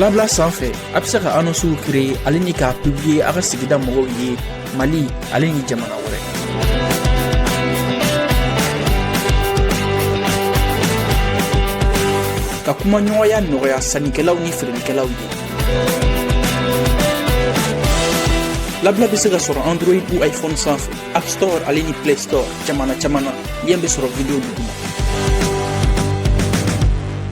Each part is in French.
Labla sanfɛ a bɛ se ka annonces créer ale ni k'a publier a ka sigida mɔgɔw ye Mali ale ni jamana wɛrɛ. Ka kumaɲɔgɔnya nɔgɔya sannikɛlaw ni feerelikɛlaw ye. Labla bɛ se ka sɔrɔ Android ou iPhone sanfɛ, App Store ale ni Play Store jamana caman na. Lien bɛ sɔrɔ vidéo duguma.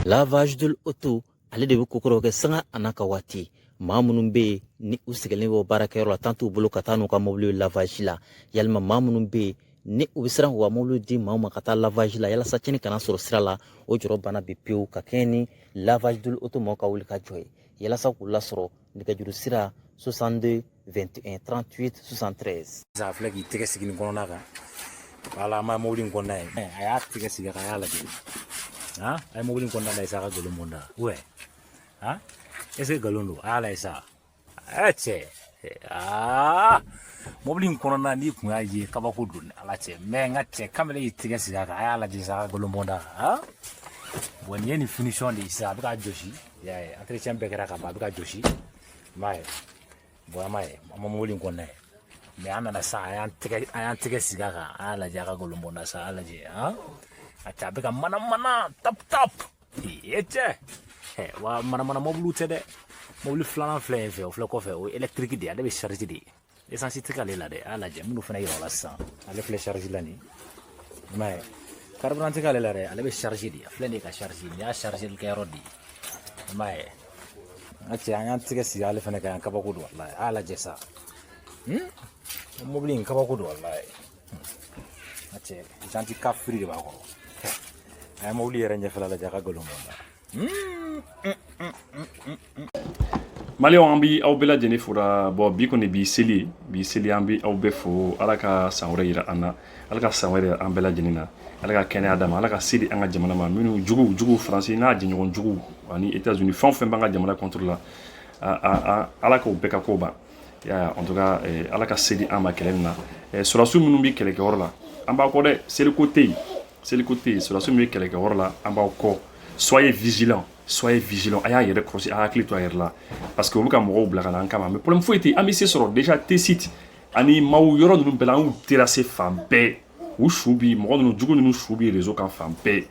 Lavage de l'auto ale de bɛ kokoro kɛ sanga ana ka waati. Maa minnu bɛ yen ni u sigilen bɛ baarakɛyɔrɔ la tant t'u bolo ka taa n'u ka mobile lavage la, yalima maa minnu bɛ yen ni u bɛ siran k'u ka mobile di maa ma ka taa lavage la yalasa tiɲɛni kana sɔrɔ sira la, o jɔrɔ bana bɛ pewu ka kɛɲɛ ni lavage de l'auto mɔgɔw ka wuli ka jɔ ye. Yalasa k'u lasɔrɔ nɛgɛjuru sira 62 21 38 73. Sa filɛ k'i tɛgɛ sigi nin kɔnɔna kan, wala an b'a mobile in kɔnɔna ye, a y'a tɛgɛ sigi ka y'a lajɛ, a ye mobile in kɔnɔna lajɛ sa a ka nkalon bɔ n da, ouais, est-ce que nkalon don, a y'a lajɛ sa, cɛ, mobile in kɔnɔna n'i kun y'a ye kabako don ala cɛ, mais n ka cɛ kamalen y'i tɛgɛ sigi a kan, a y'a lajɛ sa a ka nkalon bɔ n da, bon nin ye nin finition de ye sisan a bɛ ka jɔsi, entretien bɛɛ kɛra ka ban a bɛ ka jɔsi, i m'a ye. Bon, an ma mobile in kɔnɔna ye, mais an nana sa a y'an tɛgɛ sigi a kan, a y'a lajɛ a ka nkalon bɔ n da sa, a y'a lajɛ, a cɛ a bɛ ka mana tap, cɛ, wa mana mobile tɛ dɛ, mobile filanan filɛ yen fɛ o filɛ kɔfɛ o ye électrique de ye, ale bɛ charge de ye, essence tɛ k'ale la dɛ, a y'a lajɛ minnu fana yira o la sisan, ale filɛ charge la nin, i m'a ye, carburant tɛ k'ale la dɛ, ale bɛ charge de ye, a filɛ nin ye ka charge, nin y'a charge kɛyɔrɔ de ye, i m'a ye. A cɛ an y'an tɛgɛ sigi ale fana kan yan kabako don walahi a y'a lajɛ sa mobili in kabako don walahi a cɛ janti ka firi de b'a kɔrɔ a ye mobili yɛrɛ ɲɛfɛla lajɛ a ka nkalon bɔ Maliyɛnw an bɛ aw bɛɛ lajɛlen fora bon bi kɔni bi seli an bɛ aw bɛɛ fo ala ka san wɛrɛ yira an na ala ka san wɛrɛ an bɛɛ lajɛlen na ala ka kɛnɛya d'an ma ala ka se di an ka jamana ma minnu jugu faransi n'a jɛɲɔgɔn jugu ani États-Unis fɛn o fɛn b'an ka jamana contre la ala k'o bɛɛ ka ko ban en tout cas ala ka se di an ma kɛlɛ nin na sɔrɔdasiw minnu bɛ kɛlɛkɛyɔrɔ la an b'aw kɔ dɛ seliko tɛ yen sɔrɔdasiw min bɛ kɛlɛkɛyɔrɔ la an b'aw kɔ soyez vigilants a y'a yɛrɛ kɔlɔsi a hakili to a yɛrɛ la parce que olu ka mɔgɔw bila ka na an kama mais problème foyi tɛ an bɛ se sɔrɔ déjà T-site ani maaw yɔrɔ ninnu bɛɛ la an y'u terrasser fan bɛɛ u su bi mɔgɔ ninnu jugu ninnu su bi réseau kan fan bɛɛ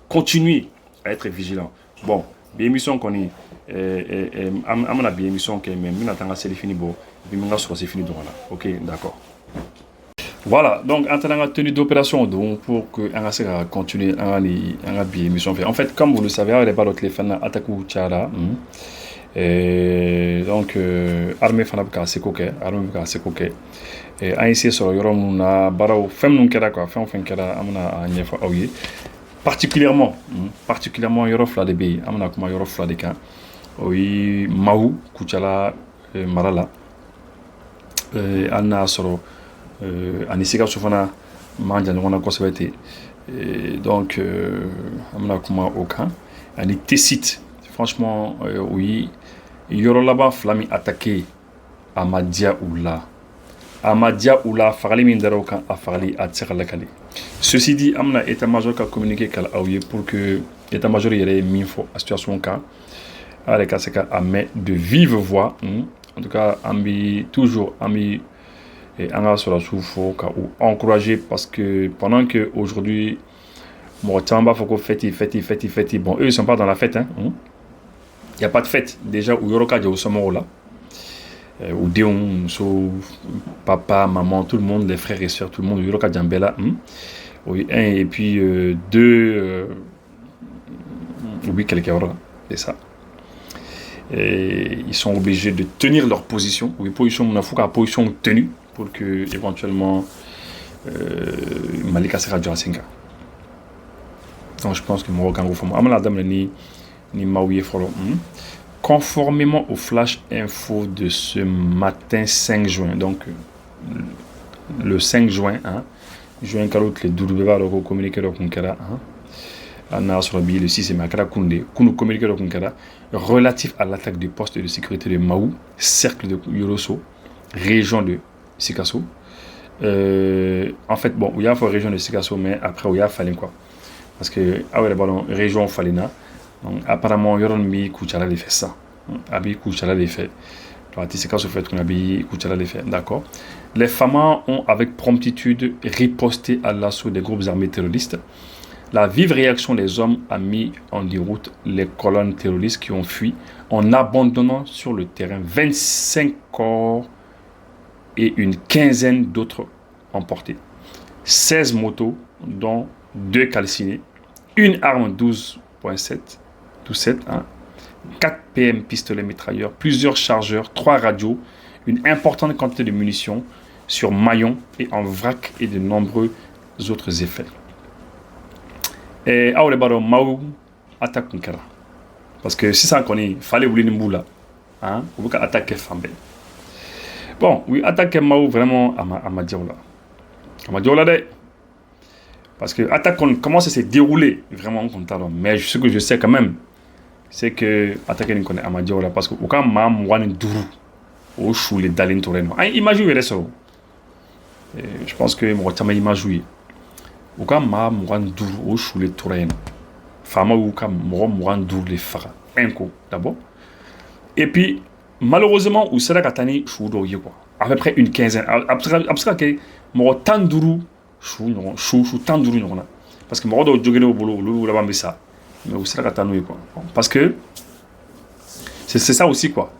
continuez à être vigilant bon bi émission kɔni an bɛna bi émission kɛ mais n bɛna taa n ka seli fini bɔ puis n ka sɔrɔsi fini dɔgɔna ok d'accord. Voilà, donc en tant que tenue d'opération, donc pour que on va continuer à bien émission. En fait, comme vous le savez, il y a pas d'autres téléphone attaque ou tchara. Donc armée fanabka sekoke, armée ka sekoke. Et ainsi sur yorom na barao femme non kera quoi, femme kera amna a nyefa awi. Particulièrement yorof la de bay, amna kuma yorof la de kan. Oui, mahu kuchala marala. Anna soro ani Sikasso fana man jan ɲɔgɔn na kosɛbɛ ten donc an bɛna kuma o kan ani T-site franchement o ye yɔrɔ laban fila min attaqué a ma diya u la fagali min dara o kan a fagali a tɛ se ka lakale ceci dit an bɛna état-major ka communiqué kala aw ye pour que état-major yɛrɛ ye min fɔ a situation kan a yɛrɛ ka se ka a mɛn de vive voix en tout cas an bɛ toujours an bɛ et on a sur la souffle encourager parce que pendant que aujourd'hui bon fête bon eux ils sont pas dans la fête hein il y a pas de fête déjà où yoroka au sommet là où Déon papa maman tout le monde les frères et sœurs tout le monde yoroka Djambela oui un et puis deux oui quelqu'un là c'est ça et ils sont obligés de tenir leur position oui position on a fou position tenue pour que éventuellement Malika sera Joasinga. Donc je pense que mon regard ni Maouye Folo. Conformément au flash info de ce matin 5 juin, donc le 5 juin, juin carotte les Dourbeva le communiqué de Kunkara, Anna Sorobi le 6 et Makara Kunde, Kunu communiqué de Kunkara, relatif à l'attaque du poste de sécurité de Maou, cercle de Yoroso, région de Sikasso, en fait, bon, il y a une région de Sikasso, mais après, il y a Falin, quoi. Parce que, ah ouais, d'abord, région Falina, donc, apparemment, il y a un Kouchala qui fait ça. Abi Kouchala les fait. Donc, Sikasso fait qu'on Abi Kouchala les fait, d'accord. Les Famas ont, avec promptitude, riposté à l'assaut des groupes armés terroristes. La vive réaction des hommes a mis en déroute les colonnes terroristes qui ont fui en abandonnant sur le terrain 25 corps et une quinzaine d'autres emportés. 16 motos, dont 2 calcinés, une arme 12.7, 4 PM pistolets mitrailleurs, plusieurs chargeurs, 3 radios, une importante quantité de munitions sur maillon et en vrac et de nombreux autres effets. Et à Olebaro, Maou attaque Kunkara. Parce que si ça connaît, il fallait oublier Nimboula. Hein, on va attaquer Fambé. Bon, oui, attaquer Maou vraiment à Madiola. À Madiola, parce que l'attaque, comment ça s'est déroulé vraiment contre mais ce que je sais quand même, c'est que attaquer une connaît à Madiola. Parce que aucun mam wan duru au chou les dalin torrent. Imaginez ça. Je pense que moi, ça m'a imaginé. Aucun mam wan duru au chou les torrent. Fama ou kam wan duru les fara. Un coup d'abord. Et puis, malheureusement, où c'est là qu'atani chou d'oye quoi. À peu près une quinzaine. Après que moi tanduru chou tanduru non. Parce que moi dois jouer au boulot, le là-bas mais ça. Mais où c'est là qu'atani quoi. Parce que c'est ça aussi quoi.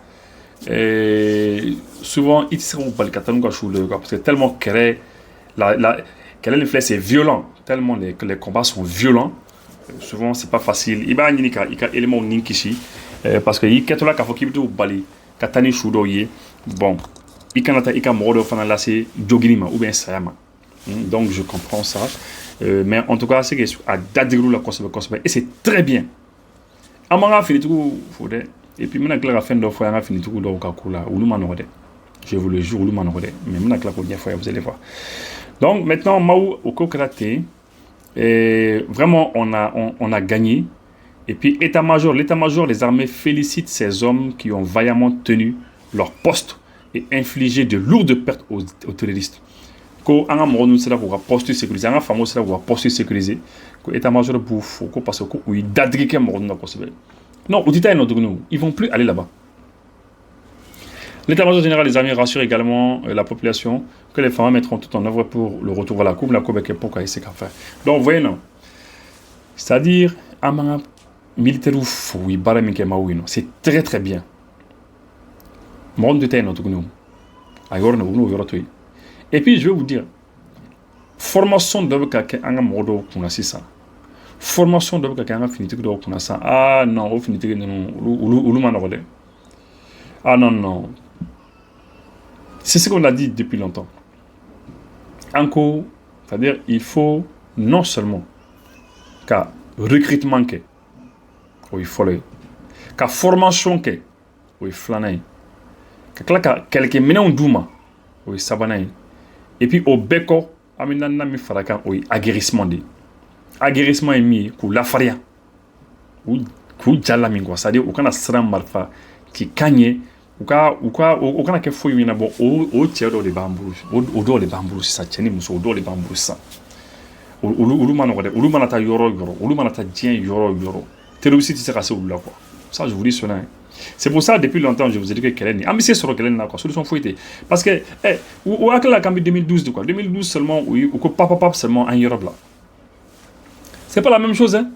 Et souvent ils seront pas le catalogue quoi chou le quoi parce que tellement qu'elle est l'effet c'est violent, tellement les combats sont violents. Souvent c'est pas facile. Iba nika élément ninkishi parce que il ketola ka fokibitu bali katani chou doye. Bon, il kanata ika morodo fana lasé joginima ou bien sayama. Donc je comprends ça. Mais en tout cas c'est que à dadigru la conserver et c'est très bien. Amanga fini tout fodé. Et puis, maintenant que la fin de fois, on a fini tout le monde. Je vous le jure, le monde. Mais maintenant que la première fois, vous allez voir. Donc, maintenant, Maou au Kokraté, vraiment, on a gagné. Et puis, l'état-major des armées félicite ces hommes qui ont vaillamment tenu leur poste et infligé de lourdes pertes aux terroristes. Ko anga moro c'est là pour poste sécurisé, anga fameux c'est là pour poste sécurisé. Ko état-major bouffe, ko parce que oui d'adriquer moro na possible. Non, ils ne vont plus aller là-bas. L'état-major général des armées rassure également la population que les femmes mettront tout en œuvre pour le retour à la coupe avec époque à faire. Donc, vous voyez, non. C'est-à-dire, un militaire oui, c'est très très bien. Et puis, je vais vous dire, formation de quelqu'un en mode pour ça. Formation de quelqu'un finit de pour ça. Ah non, au finit de ah non. C'est ce qu'on a dit depuis longtemps. Encore, c'est-à-dire, il faut non seulement qu'à recrutement que, oui, il faut le, qu'à formation que, oui, flâner, qu'à quelqu'un maintenant douma, oui, sabanaï, et puis au béco, amina nami faraka, oui, aguerrissement de. Aguerrissement est mis pour la faria ou jalamingwa, c'est-à-dire aucun asran marfa qui gagne aucun que faut y bon au tiers de bambou au dos de bambou ça tienne muso au dos de bambou ça ulu manata yoro ulu manata dien yoro terroriste c'est cassé ou là quoi ça je vous dis cela c'est pour ça depuis longtemps je vous ai dit que Kellen mais c'est sur Kellen là quoi solution fouetté parce que ou à la cambi 2012 de quoi 2012 seulement oui ou que papa seulement en Europe là. C'est pas la même chose, hein.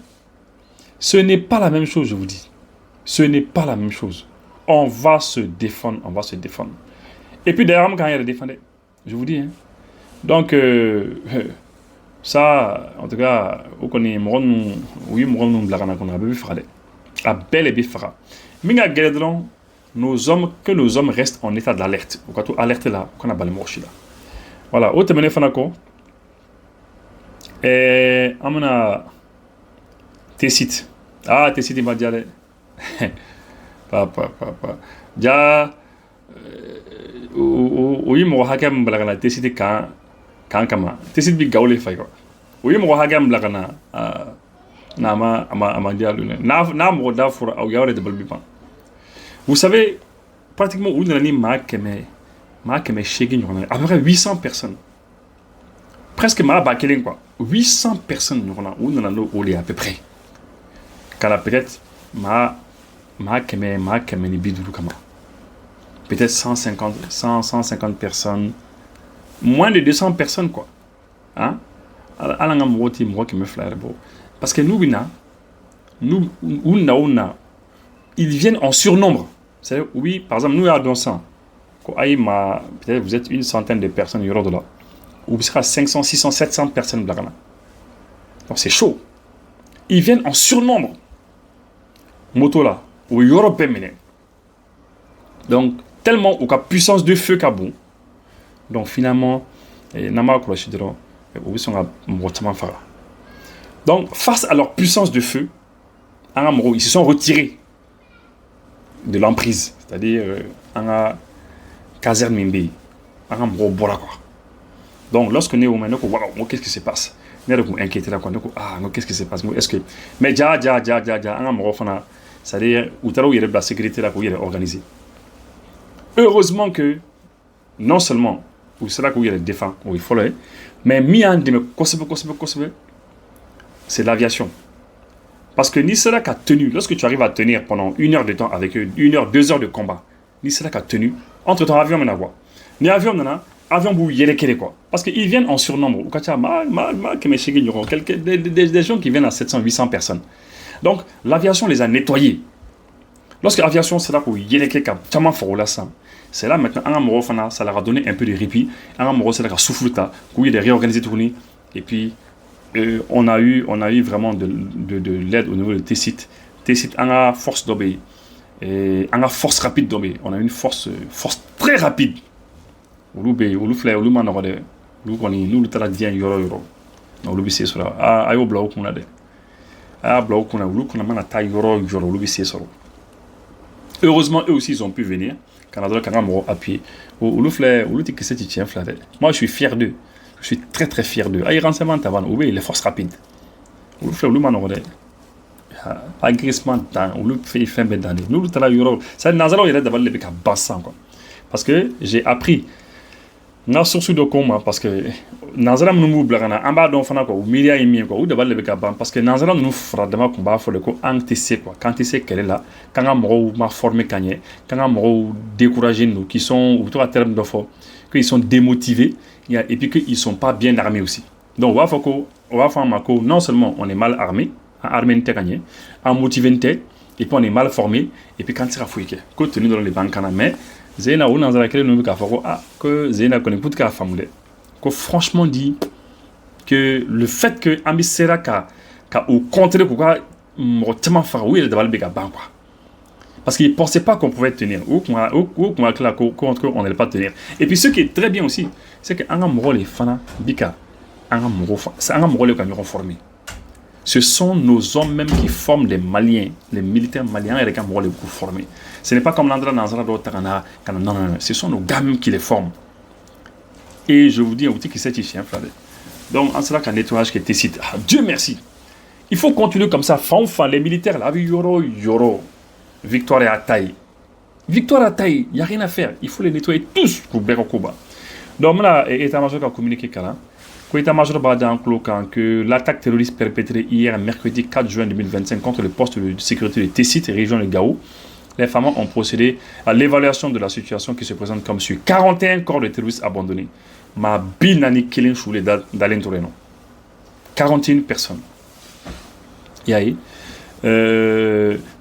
Ce n'est pas la même chose, je vous dis. Ce n'est pas la même chose. On va se défendre. Et puis derrière, quand il y a des défendants, je vous dis, hein. Donc, ça, en tout cas, vous connaissez, oui, nous blagana qu'on a vu faire. À bel et bien faire. Mais que nos hommes restent en état d'alerte. Vous avez alerte là, qu'on a balé morchi là. Voilà, au terminé, fanako. Et amena Tessit il m'a dit papa ja oui mo hakam blagana Tessit kan kama Tessit bi gawle fay ko oui mo hakam blagana nama ama dialu na mo da for au yawre de balbi. Vous savez pratiquement où nani ma keme shegi à peu près 800 personnes presque ma bakelen quoi 800 personnes on a à peu près quand la peut-être ma ni bidou kama peut-être 150 personnes moins de 200 personnes quoi hein alanga moti mo qui me flaire bon parce que nous ils viennent en surnombre. C'est-à-dire, oui, par exemple, nous, à Donsan, peut-être vous êtes une centaine de personnes, il y aura de là. Ou vous serez 500, 600, 700 personnes. Donc, c'est chaud. Ils viennent en surnombre. Moto là, ou Europe mené. Donc, tellement, ou la puissance de feu Kabou. Donc, finalement, donc, face à leur puissance de feu, ils se sont retirés de l'emprise, c'est-à-dire en caserne Mimbi, en Bora quoi. Donc lorsque nous sommes wow, qu'est-ce qui se passe? Nous sommes inquiétés là quoi. Qu'est-ce qui se passe? Est-ce que mais c'est-à-dire où il y a la sécurité là où il est organisé. Heureusement que non seulement où c'est là où il y a les défenses où il faut le, mais c'est l'aviation. Parce que Nisera a tenu, lorsque tu arrives à tenir pendant 1 heure de temps avec eux, 1 heure, 2 heures de combat, Nisera a tenu, entre ton avion et l'avion. Ni avion, avion, vous y allez quoi. Parce qu'ils viennent en surnombre. Des gens qui viennent à 700, 800 personnes. Donc, l'aviation les a nettoyés. Lorsque l'aviation, c'est là pour y aller c'est là maintenant, ça leur a donné un peu de répit. C'est là qu'il souffle, qu'il y a des réorganisés tournés. Et puis, on a eu vraiment de l'aide au niveau de Tessit. Tessit a force d'obéir et a force rapide d'obéir. On a une force très rapide. Nous heureusement eux aussi ils ont pu venir. Canada appuyé. Moi je suis fier d'eux. Je suis très très fier d'eux. Ils renseignement avant, les forces rapides. Nous faisons le agressement dans, nous faisons fin d'année. Nous le travaillons. Ça Nazaro il est d'abord le bec à bassin quoi. Parce que j'ai appris. Na source de comment parce que Nazara nous blagana en bas donc fana quoi ou milliard et demi quoi ou d'abord le bec à ban parce que Nazara nous fera demain combat faut le coup antécé quoi. Quand tu sais qu'elle est là, quand un moro m'a formé gagné, quand un moro découragé nous qui sont ou à terme de fort, qu'ils sont démotivés. Et puis qu'ils ne sont pas bien armés aussi. Donc, on va faire non seulement on est mal armé, armé gagné, en motivé, et puis on est mal formé, et puis quand c'est fouillé, compte tenu dans les banques, mais Zéna ou dans laquelle nous avons que Zéna connaît tout qu'à famille. Que franchement dit que le fait que Ambissera au contraire pourquoi tellement faire oui il devait le béga quoi. Parce qu'ils ne pensaient pas qu'on pouvait tenir, ou qu'on n'allait pas tenir. Et puis ce qui est très bien aussi, c'est que les fana bika, c'est les camions formés. Ce sont nos hommes même qui forment les Maliens, les militaires maliens et les camions les plus formés. Ce n'est pas comme l'endroit dans non, ce sont nos gars même qui les forment. Et je vous dis, que c'est chien, frère. Donc en cela qu'un nettoyage qui était cité, Dieu merci. Il faut continuer comme ça, les militaires là, yoro. Victoire à taille. Victoire à taille, il n'y a rien à faire. Il faut les nettoyer tous pour Berokoba. Donc là, l'état-major a communiqué l'état-major a dit que l'attaque terroriste perpétrée hier, mercredi 4 juin 2025, contre le poste de sécurité de Tessit et région de Gao, les femmes ont procédé à l'évaluation de la situation qui se présente comme suit. 41 corps de terroristes abandonnés. Ma binani killing choulé d'Alain Toreno. 41 personnes. Yahi.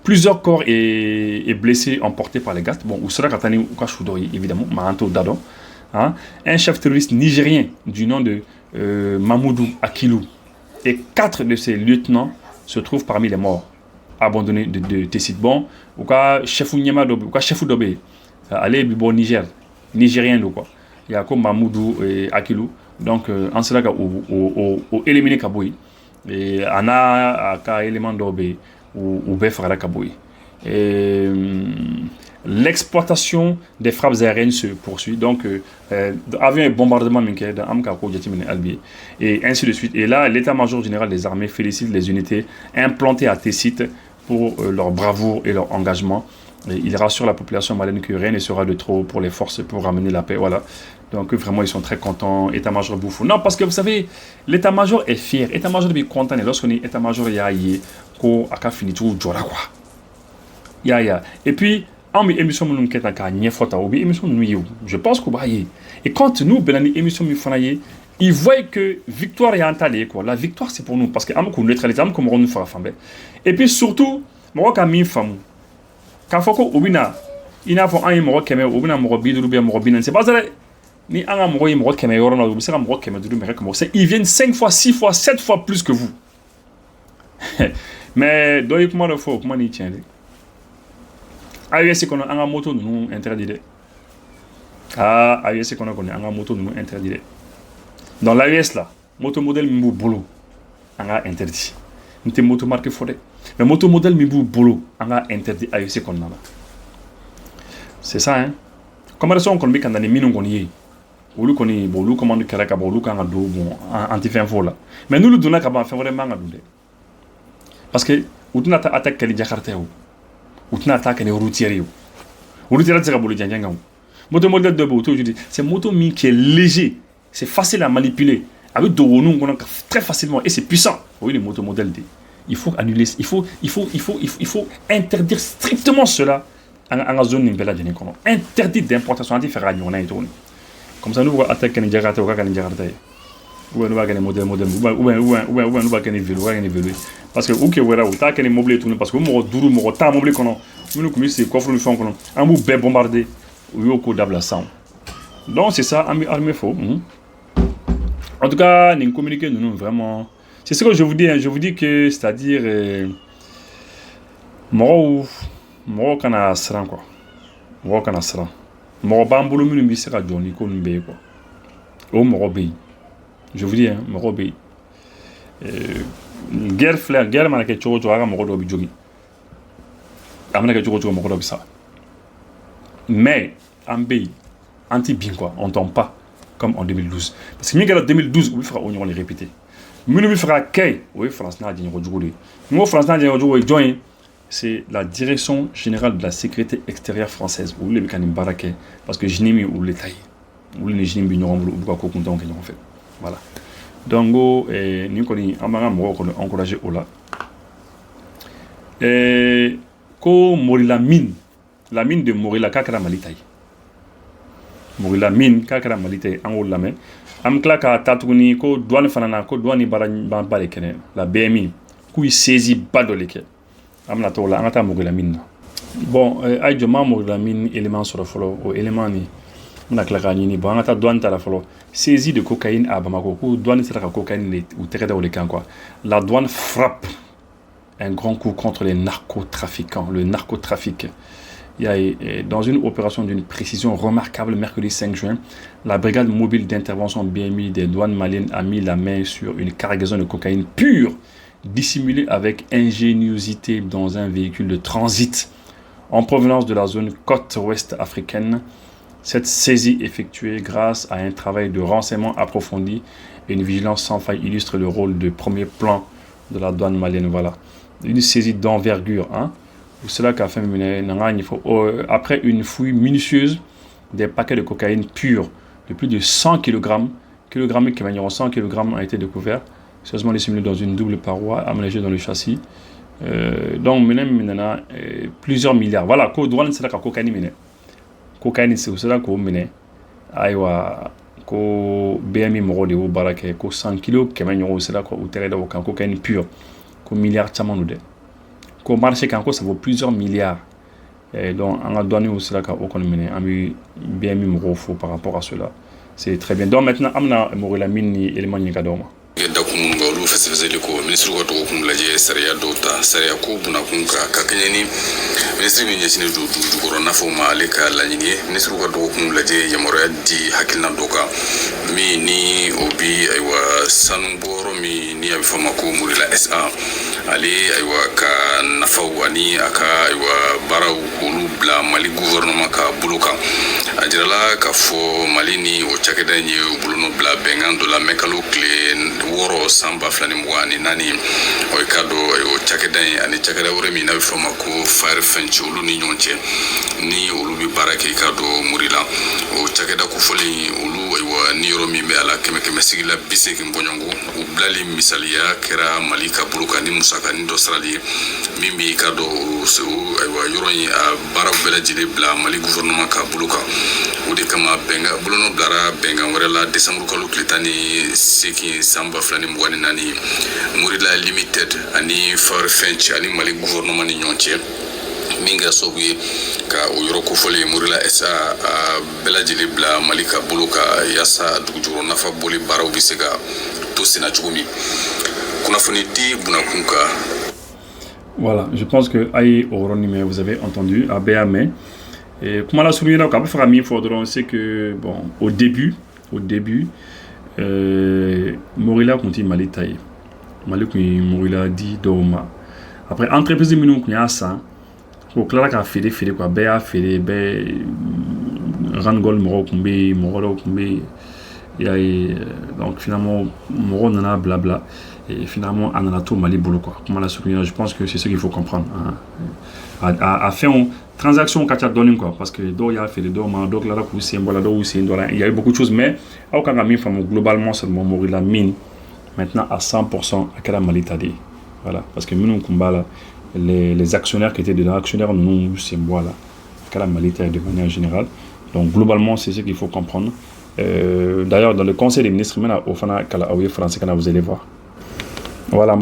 Plusieurs corps et blessés emportés par les gaz. Bon, Oussara Katani Oukachoudori, évidemment, Maranto Dado. Hein? Un chef terroriste nigérien du nom de Mamoudou Akilou et 4 de ses lieutenants se trouvent parmi les morts abandonnés de Tessit. Bon, Ouka chef Dobe, allez, bon Niger, Nigérien, quoi. Il y a comme Mamoudou et Akilou. Donc, en cela, au éliminé Kaboui. Et ana aka élément d'obé ou befara kaboui. L'exploitation des frappes aériennes se poursuit. Donc avion et bombardement dans Amkako Jatimine Albi et ainsi de suite. Et là l'état-major général des armées félicite les unités implantées à Tessit pour leur bravoure et leur engagement. Et il rassure la population malienne que rien ne sera de trop pour les forces pour ramener la paix. Voilà. Donc vraiment, ils sont très contents. État-major bouffou. Non, parce que vous savez, l'état-major est fier. État-major est content. Et lorsqu'on est état-major, il y a ko aka fini tout jora quoi. Ya. Et puis, en émission nous qui est en niefota ou émission nous je pense qu'on va y. Et quand nous benani émission mi fanaye, ils voient que victoire est entalée quoi. La victoire c'est pour nous parce que am ko neutraliser am ko mo nous fera fambe. Et puis surtout, mo ka mi famu. Quand faut ko obina, ina fo an mo keme obina mo biduru be mo binan c'est pas ça. Ni an mo mo keme yorona ou c'est mo keme dudu mais comme ça, ils viennent 5 fois, 6 fois, 7 fois plus que vous. Mais doy comment le faut comment ni tient. AES qu'on a un moto nous interdit. AES qu'on a un moto nous interdit. Dans l'AES là, moto modèle Mibou Bolo, on a interdit. Nous avons moto marqué Fodé. Mais moto modèle Mibou Bolo, on a interdit AES qu'on a là. C'est ça, hein. Comment est-ce qu'on met quand on est minons qu'on y est? Ou nous connaît, bon, nous commande Karaka, bon, nous quand on a bon, anti-fin vol là. Mais nous le donnons quand on fait vraiment à nous. Parce que, ou tu n'as attaqué que les Jakarta ou tu n'as attaqué les routiers. Ou routiers, c'est le Django. Moto modèle de Boto, je dis, c'est moto qui est léger, c'est facile à manipuler. Avec Doronou, on a très facilement, et c'est puissant. Oui, les motos modèles, il faut annuler, il faut interdire strictement cela en la zone Nimbela de Nikono. Interdit d'importation anti-ferrari, on a été. Comme ça, nous allons attaquer les Jakarta ou les Jakarta. Ou nous allons gagner modèle, ou nous allons gagner vélo, parce que ou que voilà ou t'as qu'un immobilier tout parce que moi duru moi t'as immobilier qu'on nous comme c'est coffre le fond qu'on un bout bé bombardé ou yoko d'abla sang donc c'est ça armée faux en tout cas nous communiquer nous vraiment c'est ce que je vous dis hein, je vous dis que c'est-à-dire moi kana sran quoi moi kana sran moi bambolo minu bi sera joni ko nbe quoi o mo bé je vous dis hein mo bé guerre mana ke chogo chogo mo do bi jogi amna ke chogo chogo mo do bi ça mais ambé anti bien quoi on tombe pas comme en 2012 parce que en 2012 on fera on les répéter nous fera kay oui France na di ko jogoli mo France na di ko jogo join c'est la direction générale de la sécurité extérieure française ou le mécanisme baraké parce que jinimi ou l'état ou le jinimi no ngolo ko ko konton ke en fait voilà. Donc, nous avons encouragé Ola. Ko Morila mine, la mine de Morila Kakara Malitaï. Morila mine Kakara Malitaï, en haut de la main. Amklaka Tatouni, ko douane fanana, ko douane barakene, la BMI, qui saisit badoleke. Amnatola, Amata Morila mine. Bon, aïdjoma Morila mine, élément sur le follow, ou élément ni. On a claqué bon on a douane ta la follow saisie de cocaïne à Bamako ou douane c'est la cocaïne ou terre au camp quoi la douane frappe un grand coup contre les narcotrafiquants le narcotrafic il y a dans une opération d'une précision remarquable mercredi 5 juin la brigade mobile d'intervention BMI des douanes maliennes a mis la main sur une cargaison de cocaïne pure dissimulée avec ingéniosité dans un véhicule de transit en provenance de la zone côte ouest africaine. Cette saisie effectuée grâce à un travail de renseignement approfondi et une vigilance sans faille illustre le rôle de premier plan de la douane malienne. Voilà. Une saisie d'envergure. Hein. Cela qu'a fait après une fouille minutieuse des paquets de cocaïne pure de plus de 100 kg, qui 100 kg a été découvert, sérieusement dissimulé dans une double paroi aménagée dans le châssis. Donc maintenant, plusieurs milliards. Voilà, douane c'est la cocaïne. Cocaïne c'est cela qu'on mène aywa ko BMI mo de barake ko 100 kg kemanyo c'est là ko utere da ko cocaïne pure ko milliards chamanu de ko marché kan ko ça vaut plusieurs milliards et donc on a donné aussi là ko mène ami BMI mo fo par rapport à cela c'est très bien donc maintenant amna mo la mini élément ni kadoma dakum ngolu festival ko ministre ko to kum laje sariya dota sariya ko buna kun ka kanyani ministre mi nyesine do corona fo male ka lanyini ministre ko to kum laje yamoro di hakilna doka mi ni obi aywa sanboro mi ni abi fama ko muri la SA ale aywa ka nafaw ani aka aywa baraw olu bila Mali gouvernement ka bolo kan a jirala k'a fɔ Mali ni o cakɛda in ye u bolonɔ bila bɛnkan dɔ la mɛ kalo tile 6 san 2024 o ye ka dɔ o cakɛda in ani cakɛda wɛrɛ min n'a bɛ fɔ ma ko Fire Fench olu ni ɲɔgɔn cɛ ni olu bɛ baara kɛ ka dɔ Morila o cakɛda kofɔlen olu aywa ni yɔrɔ min bɛ a la kɛmɛ sigila 80 bɔɲɔngo u bilali misaliya kɛra Mali ka bolo kan ni musakanin dɔ sarali min bɛ ka dɔ aywa yɔrɔ in a baaraw bɛɛ lajɛlen bila Mali gouvernement ka bolo kan o de kama bɛnkan bolonɔ bilara bɛnkan wɛrɛ la décembre kalo tile 18 san 2024 Morila Limited ani Fire Fench ani Mali gouvernement ni ɲɔgɔn cɛ min kɛra sababu ye ka o yɔrɔ kofɔlen Morila SA a bɛɛ lajɛlen bila Mali ka bolo kan yaasa dugujukɔrɔ nafa boli baaraw bɛ se ka to senna cogo min kunnafoni di bunakun kan. Voilà, je pense que Aïe Oronime, vous avez entendu, à Béamé. Et comment la souligner là, quand on fait faudra, c'est que bon, au début, Morila continue Mali taille. Mali Morila dit Doma. Après entreprise de minutes qu'on a ça, au clair qu'a fait quoi, Béa fait Bé Rangol Moro Kumbe, donc finalement Moro nana blabla. Et finalement, on a tout Mali boulot quoi. Comment la souligner, je pense que c'est ce qu'il faut comprendre. Hein. À faire une transaction quand tu as donné quoi, parce que il y a fait des dormants, donc là il y a eu beaucoup de choses, mais au cas où globalement seulement mourir la mine maintenant à 100% à quel Mali t'as dit. Voilà, parce que nous combat là, les actionnaires qui étaient dedans, actionnaires nous c'est moi là, quel Mali t'as de manière générale. Donc globalement c'est ce qu'il faut comprendre. D'ailleurs dans le conseil des ministres maintenant au Fana Kalaoui français quand vous allez voir. Voilà,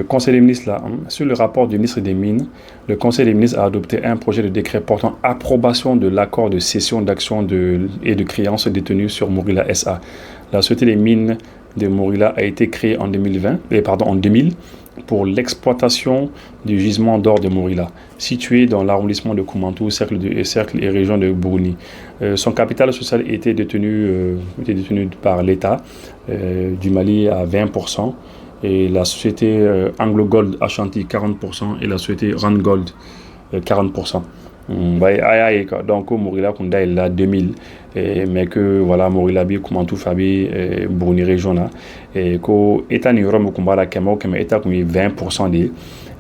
Conseil des ministres là, sur le rapport du ministre des Mines, le Conseil des ministres a adopté un projet de décret portant approbation de l'accord de cession d'actions et de créances détenues sur Morila SA. La Société des Mines de Morila a été créée en 2000 pour l'exploitation du gisement d'or de Morila, situé dans l'arrondissement de Koumantou, cercle et région de Bourni. Son capital social était détenu par l'État du Mali à 20%, et la société Anglo Gold Ashanti 40% et la société Rand Gold 40%. Donc Morila Kunda est là 2000, mais que voilà Morila bi Koumantou Fabi Bourni région là, et que état ni Rome Kumbala Kemo comme état comme 20% des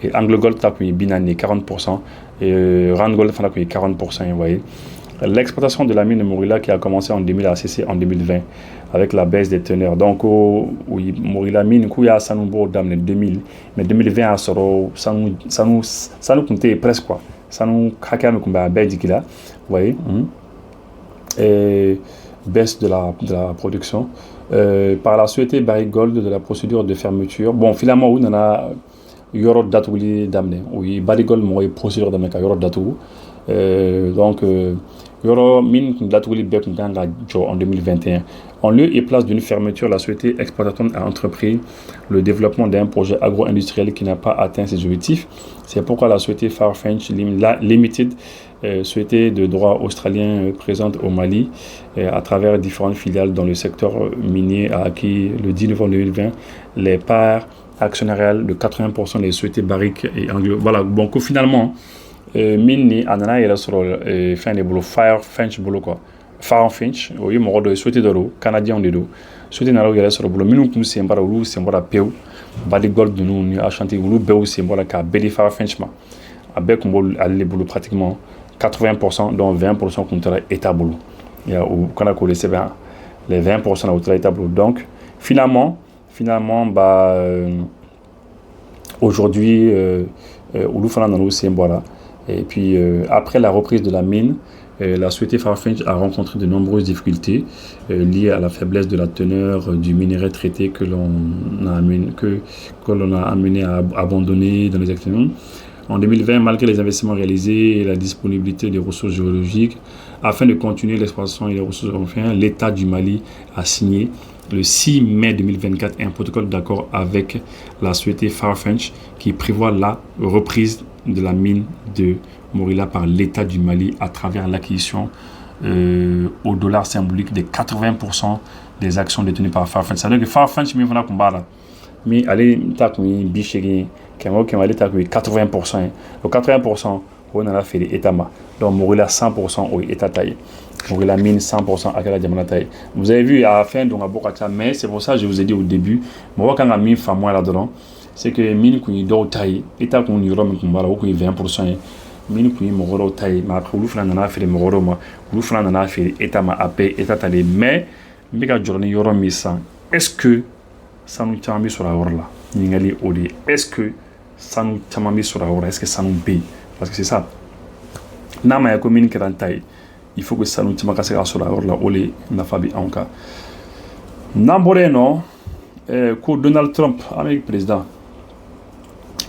et Anglo Gold t'a comme binani 40% et Rand Gold fana comme 40%, vous voyez. L'exploitation de la mine de Morila qui a commencé en 2000 a cessé en 2020 avec la baisse des teneurs. Donc, oui, Morila mine, qui a Sanoumbo dans 2000, mais 2020 a soro, ça nous comptait presque quoi. Ça nous craquait avec un baisse vous voyez. Et baisse de la production. Par la société Barrick Gold de la procédure de fermeture. Bon, finalement, on a Yoro Datouli d'amener. Oui, Barrick Gold, moi, procédure d'amener Yoro Datou. Donc, Yoro Mine Datouli Bek en 2021. En lieu et place d'une fermeture, la société exploitante a entrepris le développement d'un projet agro-industriel qui n'a pas atteint ses objectifs. C'est pourquoi la société Fire Fench Limited, société de droit australien présente au Mali, à travers différentes filiales dans le secteur minier, a acquis le 10 novembre 2020 les parts actionnariales de 80% des sociétés Barrick et Anglo. Voilà, donc finalement, mine anana yɛrɛ sɔrɔ fɛn de bolo Fire Fench bolo quoi. Fire Fench o ye mɔgɔ dɔ ye société dɔ don canadien de don société nana yɛrɛ sɔrɔ bolo minnu kun sen bɔra olu sen bɔra pewu Barrick Gold ninnu ni Ashanti olu bɛɛ sen bɔra k'a bɛɛ di Fire Fench ma a bɛɛ kun b'ale de bolo pratiquement 80% dont 20% kun taara état bolo o kana k'o de sɛbɛn les 20% na o taara état bolo donc finalement aujourd'hui olu fana nana sen bɔra. Et puis, après la reprise de la mine, la société Fire Fench a rencontré de nombreuses difficultés liées à la faiblesse de la teneur du minerai traité que l'on a amené à abandonner dans les actions. En 2020, malgré les investissements réalisés et la disponibilité des ressources géologiques, afin de continuer l'exploitation et les ressources européennes, l'État du Mali a signé le 6 mai 2024 un protocole d'accord avec la société Fire Fench qui prévoit la reprise de la mine de Morila par l'État du Mali à travers l'acquisition au dollar symbolique de 80% des actions détenues par Fire Fench. C'est-à-dire que Fire Fench, mais allez ta kun bichegi kengo ale ta kun 80%. Le 80% on a fait l'état ma. Donc Morila 100% au état taille. Morila mine 100% à la jamana taille. Vous avez vu à la fin donc à Bokata, mais c'est pour ça que je vous ai dit au début, moi quand on a mis femme moi là-dedans, c'est que mine kun do taille, état kun yoro mais kun bala kun 20%. Mine kun Morolo taille, mais après Oulou Flan en a fait les Morolo moi, Oulou Flan en a fait état ma AP état taille, mais mbika journée yoro mi 100. Est-ce que ça nous tient sur la hora là? Ningali odi. Est-ce que ça nous tient sur la hora? Est-ce que ça nous paye? Parce que c'est ça. Nama ya commune taille, il faut que ça nous tient sur la hora là. Oli na fabi anka. Nambore non. Ko Donald Trump, Amérique président.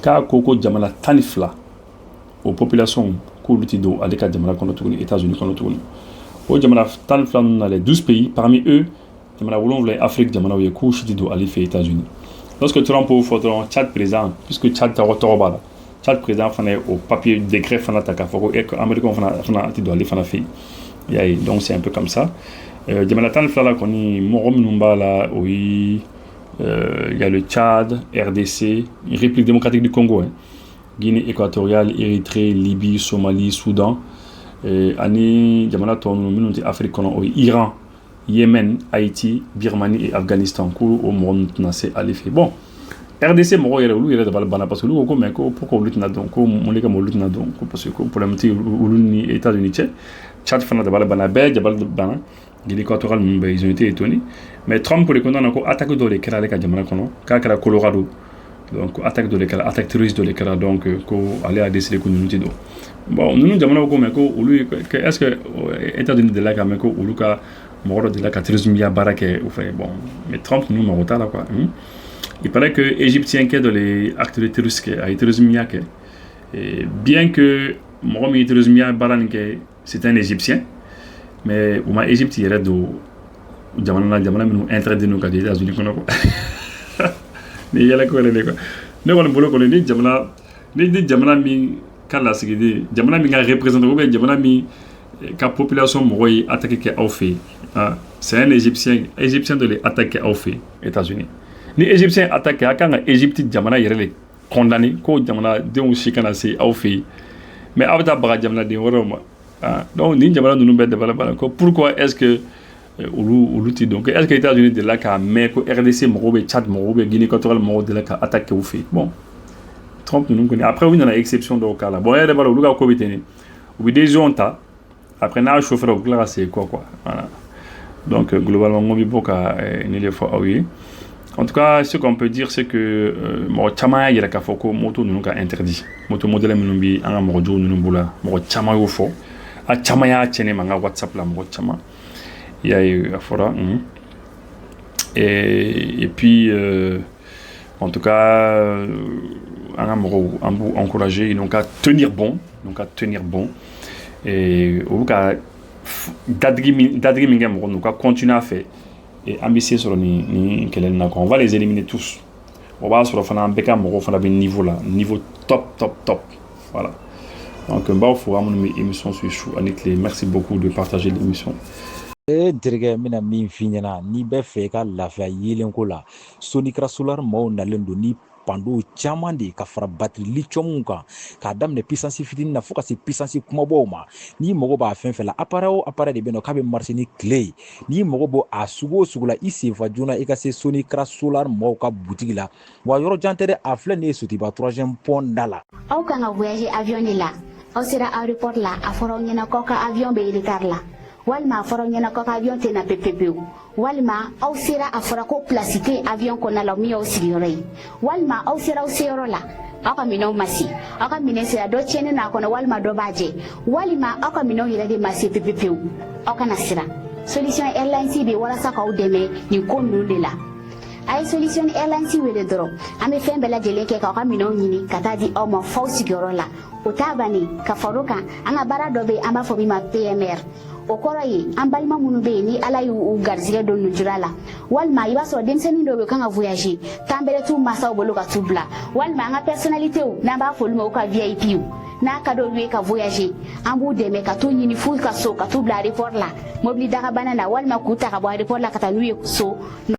Ka koko jamana tanifla aux populations ko lutido aleka jamana kono tuguni États-Unis kono tuguni. O jamana tanifla dans les 12 pays, parmi eux jamana wolonvle Afrique jamana wo ko lutido ali fait États-Unis. Lorsque Trump au photo Tchad président, puisque Tchad ta rotoba Tchad président fana au papier décret fana ta kafoko et que américain fana ti do ali fana fait. Donc c'est un peu comme ça. Jamana tanifla la koni morom numba là oui. Il y a le Tchad, RDC, République démocratique du Congo, Guinée équatoriale, Érythrée, Libye, Somalie, Soudan, Afrique, Iran, Yémen, Haïti, Birmanie et Afghanistan. Bon, RDC, parce que pourquoi on lutte parce que pour les États-Unis, Tchad, Guinée équatoriale, ils ont été étonnés. Mais Trump, pour les condamner, a attaqué dans les Kera, les Colorado. Donc, attaque de l'éclat, attaque terroriste de l'éclat, donc, aller à décider qu'on nous dit. Bon, nous nous demandons est-ce que États-Unis de la Cameco, ou Luka, mort de la terrorisme, il y a baraque, bon, mais Trump, nous, m'en retard là, quoi. Il paraît que l'Égyptien qui est dans les actes de terrorisme, a terrorisme, et bien que mon terrorisme, c'est un Égyptien, mais au moins Égypte il y a do jamana nous interdit nous des États-Unis kono ko ni yala ko le ko ne ko bolo ko ni jamana mi kala sigidi jamana mi nga représenter ko be jamana mi ka population moy attaquer ke au fait c'est un égyptien de les attaquer au fait États-Unis ni égyptien attaquer akanga Égypte jamana yere condamné ko jamana de on shikana c'est au fait mais abata baga jamana de woroma. Donc, pourquoi est-ce que donc est-ce que les États-Unis de là mais que RDC Morobe Tchad Morobe Guinée équatoriale Morobe de là attaqué au fait bon Trump nous connaît après oui on a exception de cas là bon il y a d'abord le gars Covid ou des gens après n'a chauffeur au clair c'est quoi voilà donc globalement on vit beaucoup ni les fois oui en tout cas ce qu'on peut dire c'est que mo chama il y a ka foko moto nous ka interdit moto modèle nous bi en mojo nous bula mo chama yo fo a chama ya chene manga WhatsApp la mo chama il y a eu afora et puis en tout cas on encourager donc à tenir bon et au cas d'adri minga mo donc à continuer à faire et ambitieux sur ni on va les éliminer tous on va sur le beka mo fana niveau là niveau top voilà donc il faut avoir une émission sur chou Anikle merci beaucoup de partager l'émission dirige mina min finyana ni be fe ka lafiya yelen ko la sonikra solar mo nalen do ni pando chaman de ka fara batterie lithium kan ka damne puissance fitini na foka se puissance kuma bo ma ni mogo ba fen fela appareil de beno ka be marcher ni clé ni mogo bo a sugo sugula isi fa jona e ka se sonikra solar mo ka boutique la wa yoro jantere a fle ne suti ba 3e pont dala au kan voyager avion ni la au sera aéroport la a foro nyina ko ka avion be retard la walma foro nyina ko ka avion te na PPP walma au sera a foro ko placité avion ko na la mi au signoré walma au sera au sero la aka mino masi aka mine sera do chene na ko na walma do baje walma aka mino yele de masi PPP aka na sira solution airlines be wala saka o deme ni ko ndu la ay solution airlines wele doro ame fembe la jele ke ka mino nyini kata di o mo fo sigoro la o tabani ka faruka anga bara do be amba fo bi ma PMR o koroye ambalma munu be ni ala yu garzile do nujurala walma iba so demseni do be kan voyager tambere tu masa o boloka tubla walma anga personnalité o na ba fo lumo ka VIP o na ka do we ka voyager ambu de me ka to nyini fu ka so ka tubla report la mobili daga banana walma kuta ka bo report la ka ta nuye so